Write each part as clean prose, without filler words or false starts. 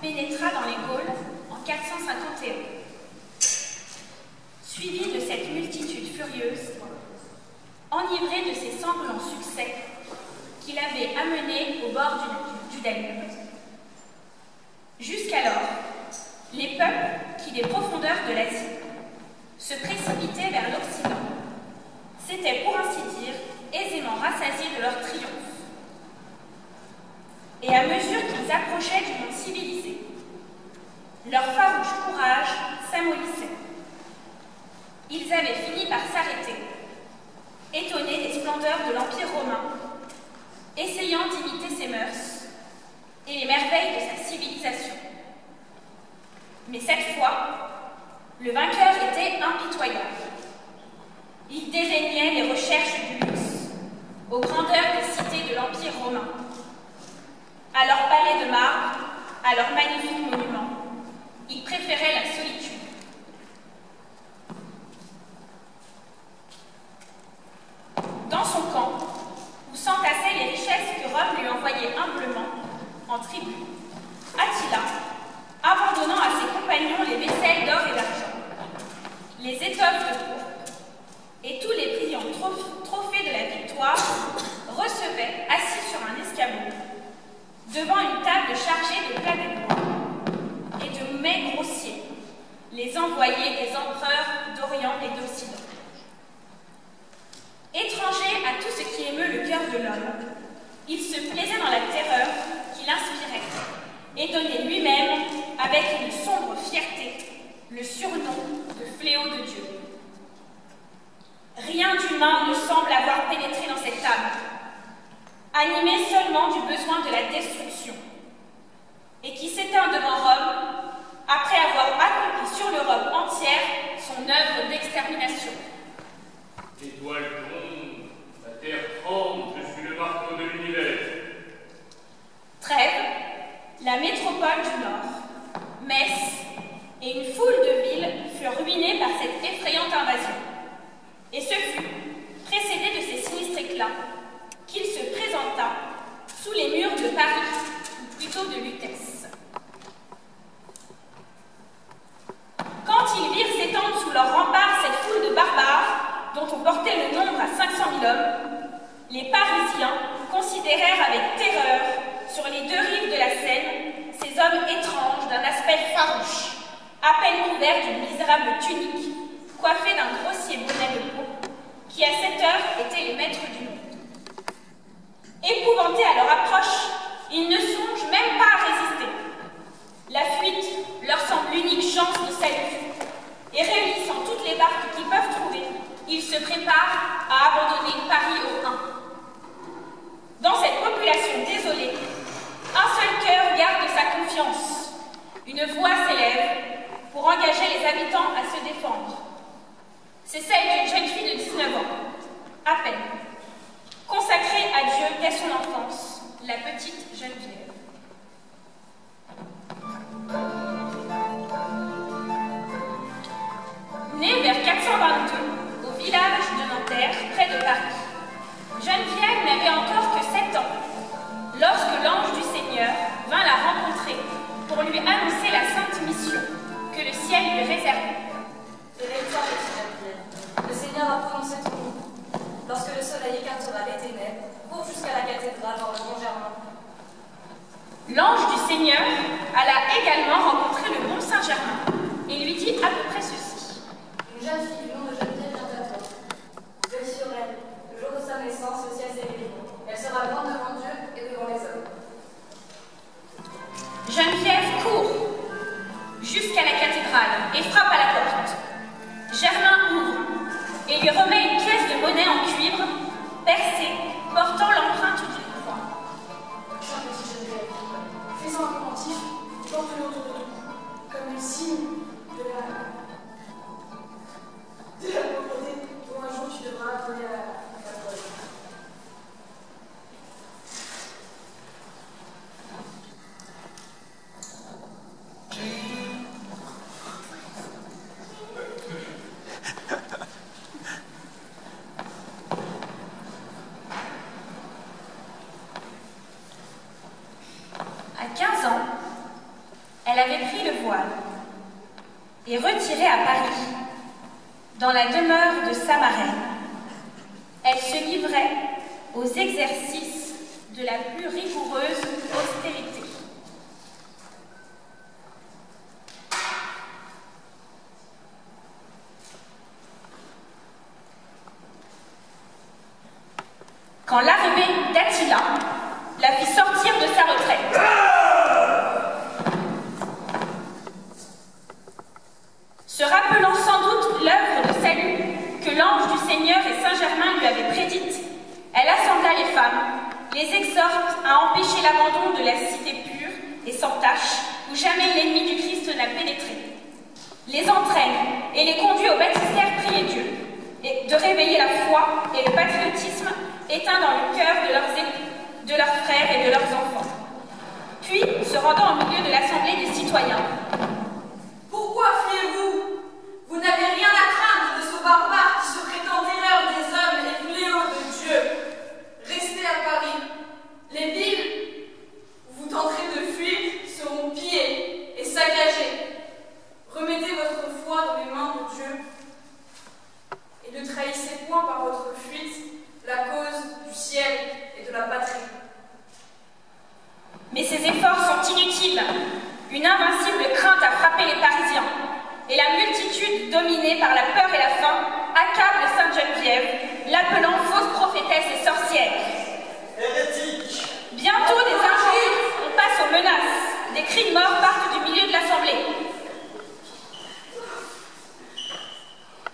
pénétra dans les Gaules en 451. Suivi de cette multitude furieuse, enivré de ses sanglants succès qu'il avait amenés au bord du Danube. Jusqu'alors, les peuples qui, des profondeurs de l'Asie, se précipitaient vers l'Occident, s'étaient pour ainsi dire aisément rassasiés de leur triomphe. Et à mesure qu'ils approchaient du monde civilisé, leur farouche courage s'amollissait. Ils avaient fini par s'arrêter, étonnés des splendeurs de l'Empire romain, essayant d'imiter ses mœurs et les merveilles de sa civilisation. Mais cette fois, le vainqueur était impitoyable. Il dédaignait les recherches du luxe, aux grandeurs des cités de l'Empire romain, à leurs palais de marbre, à leurs magnifiques monuments. Il préférait la solitude. Dans son camp, où s'entassaient les richesses que Rome lui envoyait humblement, en tribu, Attila, abandonnant à ses compagnons les vaisselles d'or et d'argent, les étoffes de pourpre et tous les brillants trophées de la victoire, recevait, assis sur un escabeau, devant une table chargée de plats de bois et de mets grossiers, les envoyés des empereurs d'Orient et d'Occident. Étranger à tout ce qui émeut le cœur de l'homme, il se plaisait dans la terreur qu'il inspirait et donnait lui-même, avec une sombre fierté, le surnom de fléau de Dieu. Rien d'humain ne semble avoir pénétré dans cette âme, animé seulement du besoin de la destruction, et qui s'éteint devant Rome après avoir accompli sur l'Europe entière son œuvre d'extermination. L'étoile tombe, la terre tremble, je suis le marteau de l'univers. Trêves, la métropole du Nord, Metz et une foule de villes furent ruinées par cette effrayante invasion. Et ce fut, précédé de ces sinistres éclats, qu'il se présenta sous les murs de Paris, ou plutôt de Lutèce. Quand ils virent s'étendre sous leurs remparts cette foule de barbares, dont on portait le nombre à 500 000 hommes, les Parisiens considérèrent avec terreur, sur les deux rives de la Seine, ces hommes étranges d'un aspect farouche, à peine couverts d'une misérable tunique, coiffés d'un grossier bonnet de peau, qui à cette heure étaient les maîtres du monde. Épouvantés à leur approche, ils ne songent même pas à résister. La fuite leur semble l'unique chance de salut, et réunissant toutes les barques qu'ils peuvent trouver, ils se préparent à abandonner Paris au Rhin. Dans cette population désolée, un seul cœur garde sa confiance. Une voix s'élève pour engager les habitants à se défendre. C'est celle d'une jeune fille de 19 ans, à peine, consacrée à Dieu dès son enfance, la petite Geneviève. Née vers 422, au village de Nanterre, près de Paris, Geneviève n'avait encore que 7 ans, lorsque l'ange du Seigneur vint la rencontrer pour lui annoncer la sainte mission que le ciel lui réservait. Réveille-toi, petite Geneviève. Le Seigneur a prononcé ton nom. Lorsque le soleil écartera les ténèbres, cours jusqu'à la cathédrale dans le Mont Germain. L'ange du Seigneur alla également rencontrer le Mont Saint-Germain et lui dit à peu près ceci. Une jeune fille du nom de Geneviève vient à toi. Veille sur elle. Le jour de sa naissance, le ciel s'est révélé. Elle sera grande devant Dieu et devant les hommes. Geneviève court jusqu'à la cathédrale et frappe à la porte. Germain ouvre et lui remet une pièce de monnaie en cuivre, percée, portant l'empreinte d'une croix. Chère petite Geneviève, fais-en un pendentif, porte-le autour de ton cou, comme le signe de la pauvreté dont un jour tu devras donner à la pauvreté. À 15 ans, elle avait pris le voile et retirée à Paris, dans la demeure de sa marraine, elle se livrait aux exercices de la plus rigoureuse austérité. Quand l'arrivée d'Attila la fit sortir de sa retraite. Se rappelant sans doute l'œuvre de salut que l'ange du Seigneur et Saint-Germain lui avaient prédite, elle assembla les femmes, les exhorte à empêcher l'abandon de la cité pure et sans tache, où jamais l'ennemi du Christ n'a pénétré. Les entraîne et les conduit au baptistère prier Dieu, et de réveiller la foi et le patriotisme éteint dans le cœur de leurs frères et de leurs enfants. Puis, se rendant au milieu de l'assemblée des citoyens, « Pourquoi fiez-vous? Vous n'avez rien à craindre de ce barbare qui se prétend terreur des hommes et fléau de Dieu. Restez à Paris. Les villes où vous tenterez de fuir seront pillées et saccagées. Remettez votre foi dans les mains de Dieu et ne trahissez point par votre fuite la cause du ciel et de la patrie. » Mais ces efforts sont inutiles. Une invincible crainte a frappé les Parisiens, et la multitude, dominée par la peur et la faim, accable Sainte Geneviève, l'appelant fausse prophétesse et sorcière. Hérétique! Bientôt des injures, on passe aux menaces. Des cris de mort partent du milieu de l'assemblée.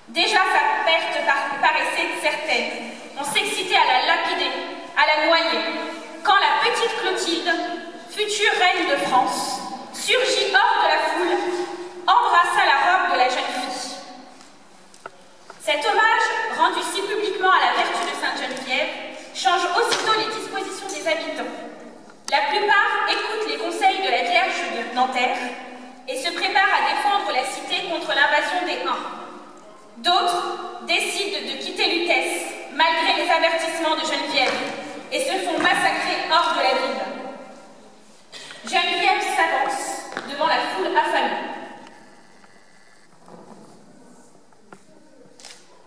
Déjà sa perte paraissait certaine. On s'excitait à la lapider, à la noyer, quand la petite Clotilde, future reine de France, surgit hors de la foule, embrassa la robe de la jeune fille. Cet hommage, rendu si publiquement à la vertu de Sainte Geneviève, change aussitôt les dispositions des habitants. La plupart écoutent les conseils de la Vierge de Nanterre et se préparent à défendre la cité contre l'invasion des Huns. D'autres décident de quitter Lutèce, malgré les avertissements de Geneviève, et se font massacrer hors de la ville. Geneviève s'avance devant la foule affamée.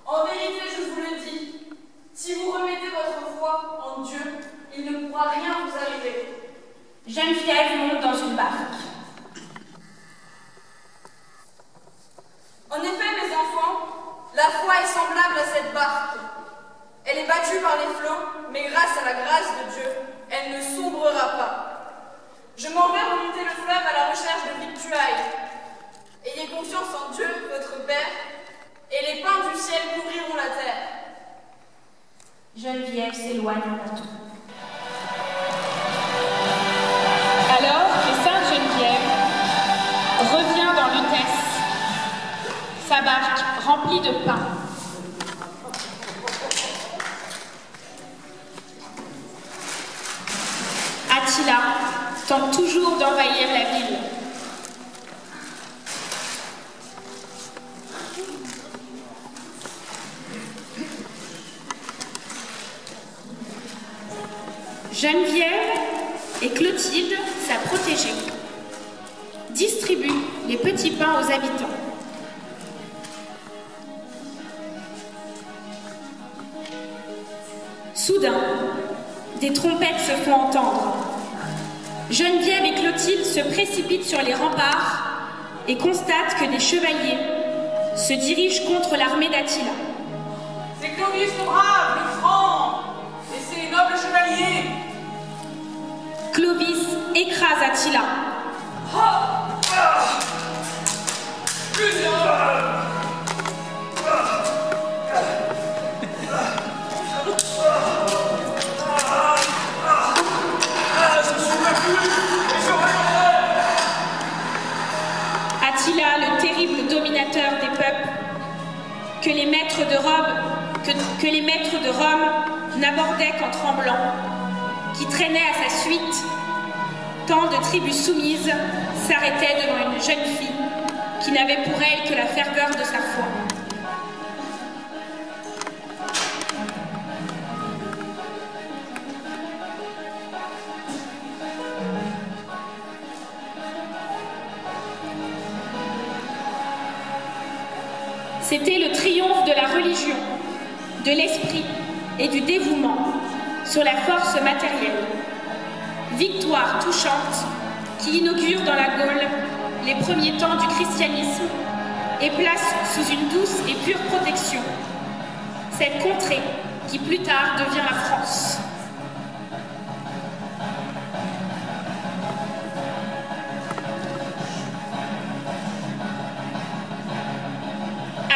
En vérité, je vous le dis, si vous remettez votre foi en Dieu, il ne pourra rien vous arriver. Geneviève monte dans une barque. En effet, mes enfants, la foi est semblable à cette barque. Elle est battue par les flots, mais grâce à la grâce de Dieu, elle ne sombrera pas. Je m'en vais remonter le fleuve à la recherche de victuailles. Ayez confiance en Dieu, votre Père, et les pains du ciel couvriront la terre. Geneviève s'éloigne en bateau. Alors que Sainte Geneviève revient dans Lutèce, sa barque remplie de pain. Attila tente toujours d'envahir la ville. Geneviève et Clotilde, sa protégée, distribuent les petits pains aux habitants. Soudain, des trompettes se font entendre. Geneviève et Clotilde se précipitent sur les remparts et constatent que des chevaliers se dirigent contre l'armée d'Attila. C'est Clovis le brave, le franc, et ses nobles chevaliers. Clovis écrase Attila. Attila, le terrible dominateur des peuples, que les maîtres de Rome n'abordaient qu'en tremblant, qui traînait à sa suite tant de tribus soumises s'arrêtaient devant une jeune fille qui n'avait pour elle que la ferveur de sa foi. C'était le triomphe de la religion, de l'esprit et du dévouement sur la force matérielle. Victoire touchante qui inaugure dans la Gaule les premiers temps du christianisme et place sous une douce et pure protection cette contrée qui plus tard devient la France.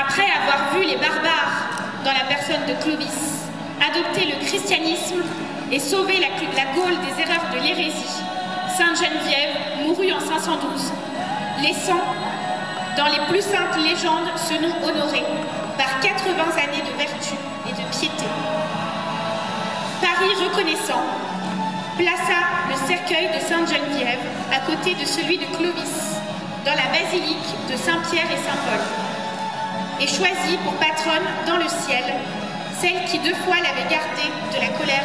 Après avoir vu les barbares, dans la personne de Clovis, adopter le christianisme et sauver la Gaule des erreurs de l'hérésie, Sainte Geneviève mourut en 512, laissant dans les plus saintes légendes ce nom honoré par 80 années de vertu et de piété. Paris reconnaissant, plaça le cercueil de Sainte Geneviève à côté de celui de Clovis, dans la basilique de Saint-Pierre et Saint-Paul, et choisit pour patronne dans le ciel celle qui 2 fois l'avait gardée de la colère